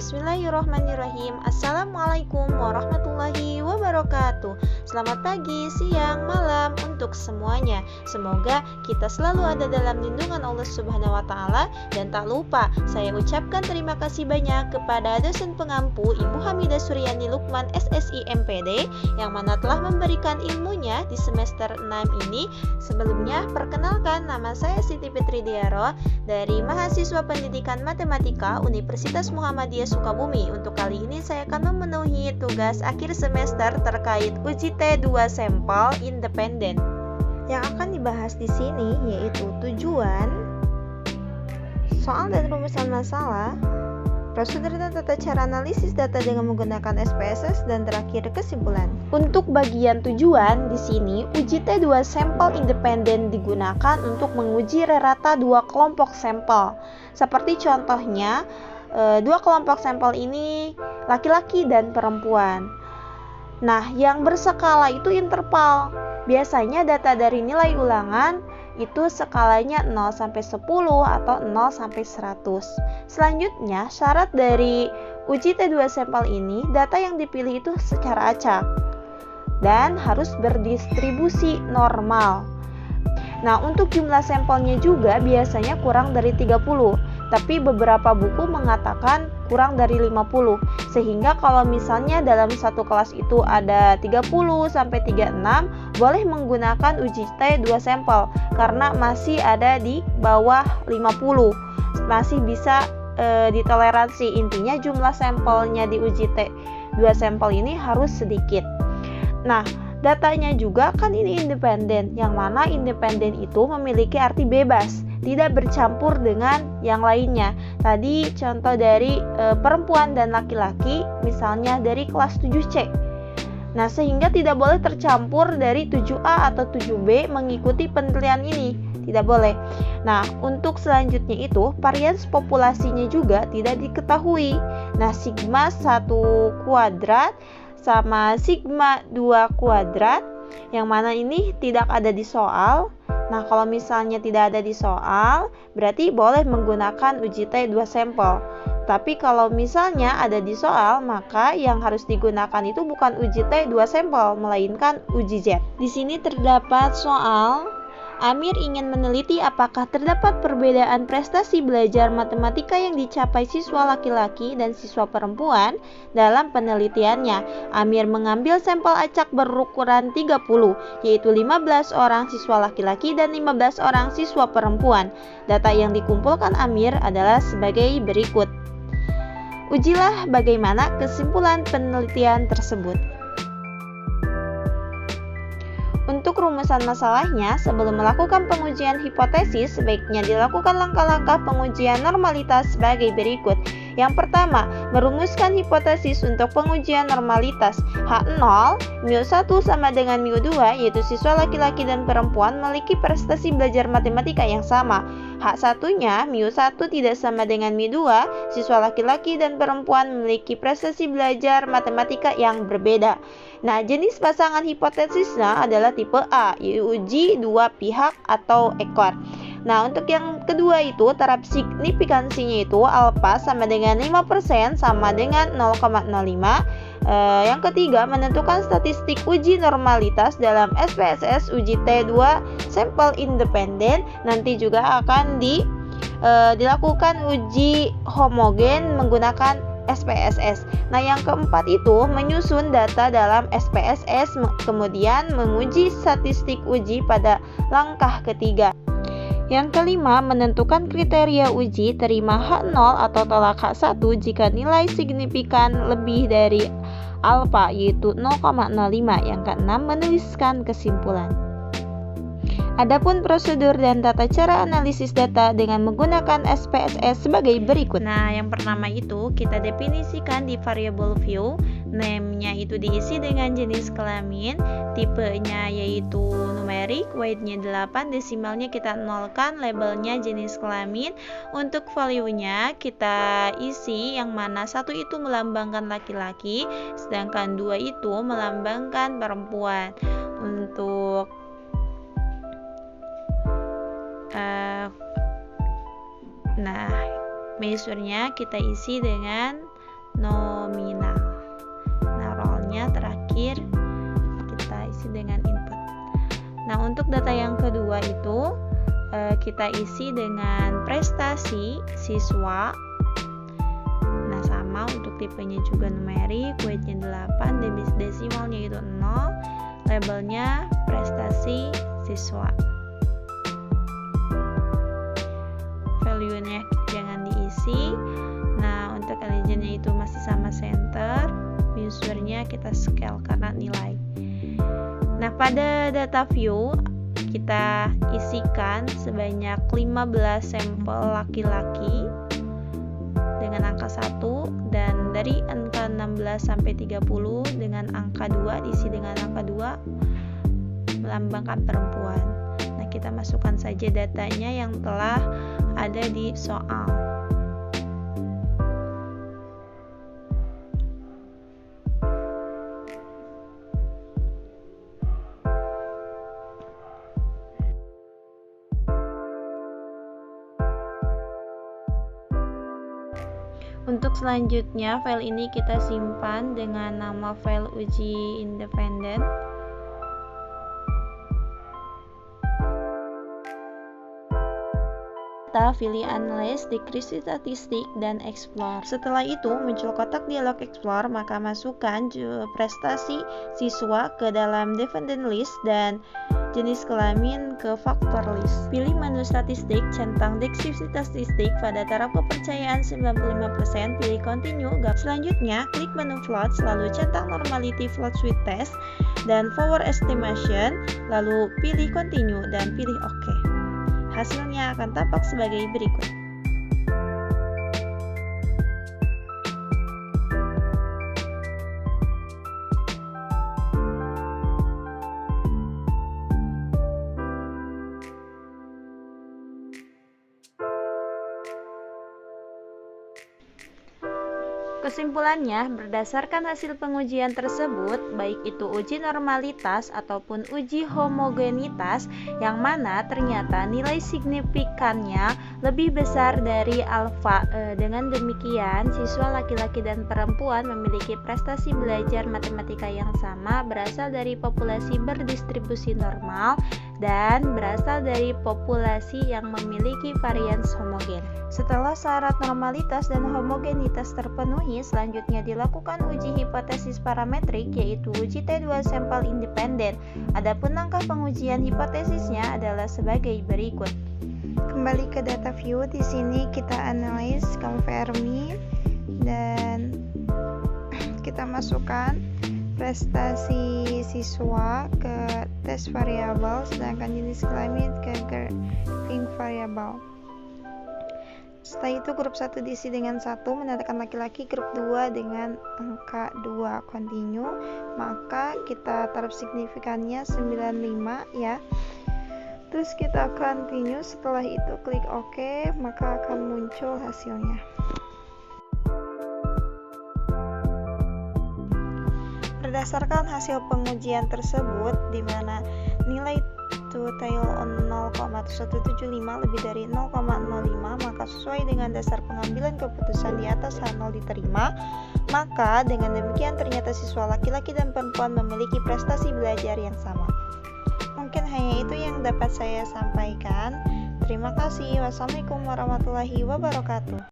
Bismillahirrahmanirrahim. Assalamualaikum warahmatullahi wabarakatuh. Selamat pagi, siang, malam untuk semuanya. Semoga kita selalu ada dalam lindungan Allah Subhanahu wa taala, dan tak lupa saya ucapkan terima kasih banyak kepada dosen pengampu Ibu Hamidah Suryani Lukman SSI MPD yang mana telah memberikan ilmunya di semester 6 ini. Sebelumnya perkenalkan, nama saya Siti Fitri Diaro dari Mahasiswa Pendidikan Matematika Universitas Muhammadiyah Sukabumi. Untuk kali ini saya akan memenuhi tugas akhir semester terkait uji T2 sampel independen. Yang akan dibahas di sini yaitu tujuan, soal dan rumusan masalah, prosedur dan tata cara analisis data dengan menggunakan SPSS, dan terakhir kesimpulan. Untuk bagian tujuan di sini, uji T2 sampel independen digunakan untuk menguji rata dua kelompok sampel. Seperti contohnya, dua kelompok sampel ini laki-laki dan perempuan. Nah, yang berskala itu interval. Biasanya data dari nilai ulangan itu skalanya 0 sampai 10 atau 0 sampai 100. Selanjutnya, syarat dari uji T2 sampel ini, data yang dipilih itu secara acak dan harus berdistribusi normal. Nah, untuk jumlah sampelnya juga biasanya kurang dari 30, tapi beberapa buku mengatakan kurang dari 50. Sehingga kalau misalnya dalam satu kelas itu ada 30 sampai 36, boleh menggunakan uji T2 sampel karena masih ada di bawah 50. Masih bisa ditoleransi. Intinya jumlah sampelnya di uji T2 sampel ini harus sedikit. Nah, datanya juga kan ini independen, yang mana independen itu memiliki arti bebas, tidak bercampur dengan yang lainnya. Tadi contoh dari perempuan dan laki-laki, misalnya dari kelas 7C. Nah, sehingga tidak boleh tercampur dari 7A atau 7B mengikuti penilaian ini. Tidak boleh. Nah, untuk selanjutnya itu, varians populasinya juga tidak diketahui. Nah, sigma 1 kuadrat sama sigma 2 kuadrat, yang mana ini tidak ada di soal. Nah, kalau misalnya tidak ada di soal, berarti boleh menggunakan uji T2 sampel. Tapi kalau misalnya ada di soal, maka yang harus digunakan itu bukan uji T2 sampel, melainkan uji Z. Di sini terdapat soal, Amir ingin meneliti apakah terdapat perbedaan prestasi belajar matematika yang dicapai siswa laki-laki dan siswa perempuan dalam penelitiannya. Amir mengambil sampel acak berukuran 30, yaitu 15 orang siswa laki-laki dan 15 orang siswa perempuan. Data yang dikumpulkan Amir adalah sebagai berikut. Ujilah bagaimana kesimpulan penelitian tersebut. Untuk rumusan masalahnya, sebelum melakukan pengujian hipotesis, sebaiknya dilakukan langkah-langkah pengujian normalitas sebagai berikut. Yang pertama, merumuskan hipotesis untuk pengujian normalitas. H0, μ1 sama dengan μ2, yaitu siswa laki-laki dan perempuan memiliki prestasi belajar matematika yang sama. H1-nya, μ1 tidak sama dengan μ2, siswa laki-laki dan perempuan memiliki prestasi belajar matematika yang berbeda. Nah, jenis pasangan hipotesisnya adalah tipe A, yaitu uji dua pihak atau ekor. Nah, untuk yang kedua itu taraf signifikansinya itu alfa sama dengan 5% sama dengan 0,05. Yang ketiga, menentukan statistik uji normalitas dalam SPSS uji T2 sampel independen. Nanti juga akan dilakukan uji homogen menggunakan SPSS. Nah, yang keempat itu menyusun data dalam SPSS, kemudian menguji statistik uji pada langkah ketiga. Yang kelima, menentukan kriteria uji terima H0 atau tolak H1 jika nilai signifikan lebih dari alfa, yaitu 0,05. Yang keenam, menuliskan kesimpulan. Adapun prosedur dan tata cara analisis data dengan menggunakan SPSS sebagai berikut. Nah, yang pertama itu kita definisikan di variable view. Name-nya itu diisi dengan jenis kelamin, tipenya yaitu numerik, weight-nya 8, desimalnya kita nolkan, labelnya jenis kelamin. Untuk value-nya kita isi yang mana satu itu melambangkan laki-laki, sedangkan dua itu melambangkan perempuan. Untuk Nah, measure-nya kita isi dengan nominal. Nah, role-nya terakhir kita isi dengan input. Nah, untuk data yang kedua itu kita isi dengan prestasi siswa. Nah, sama untuk tipenya juga numerik, weight-nya 8, desimalnya itu 0, labelnya prestasi siswa. Value-nya jangan diisi. Nah, untuk allegiance-nya itu masih sama center, user-nya kita scale karena nilai. Nah, pada data view kita isikan sebanyak 15 sampel laki-laki dengan angka 1, dan dari angka 16 sampai 30 dengan angka 2 diisi dengan angka 2 melambangkan perempuan. Nah, kita masukkan saja datanya yang telah ada di soal. Untuk selanjutnya, file ini kita simpan dengan nama file uji independen. Kita pilih Analyze, Decrease Statistik, dan Explore. Setelah itu muncul kotak dialog Explore, maka masukkan prestasi siswa ke dalam Dependent List dan jenis kelamin ke Factor List. Pilih menu statistik, centang deskripsi statistik pada taraf kepercayaan 95%, pilih Continue. Selanjutnya, klik menu Floats, lalu centang Normality Floats with Test dan Forward Estimation, lalu pilih Continue dan pilih OK. Hasilnya akan tampak sebagai berikut. Kesimpulannya, berdasarkan hasil pengujian tersebut, baik itu uji normalitas ataupun uji homogenitas, yang mana ternyata nilai signifikannya lebih besar dari alfa. Dengan demikian, siswa laki-laki dan perempuan memiliki prestasi belajar matematika yang sama, berasal dari populasi berdistribusi normal dan berasal dari populasi yang memiliki varians homogen. Setelah syarat normalitas dan homogenitas terpenuhi, selanjutnya dilakukan uji hipotesis parametrik, yaitu uji T2 sampel independen. Adapun langkah pengujian hipotesisnya adalah sebagai berikut. Kembali ke data view, di sini kita analyze, confirm, dan kita masukkan prestasi siswa ke test variabel, sedangkan jenis kelamin ke grouping variabel. Setelah itu grup 1 diisi dengan 1, menandakan laki-laki, grup 2 dengan angka 2, continue, maka kita taruh signifikannya 95 ya. Terus kita continue, setelah itu klik OK, maka akan muncul hasilnya. Berdasarkan hasil pengujian tersebut, di mana nilai tail on 0,175 lebih dari 0,05, maka sesuai dengan dasar pengambilan keputusan di atas H0 diterima. Maka dengan demikian ternyata siswa laki-laki dan perempuan memiliki prestasi belajar yang sama. Mungkin hanya itu yang dapat saya sampaikan. Terima kasih. Wassalamualaikum warahmatullahi wabarakatuh.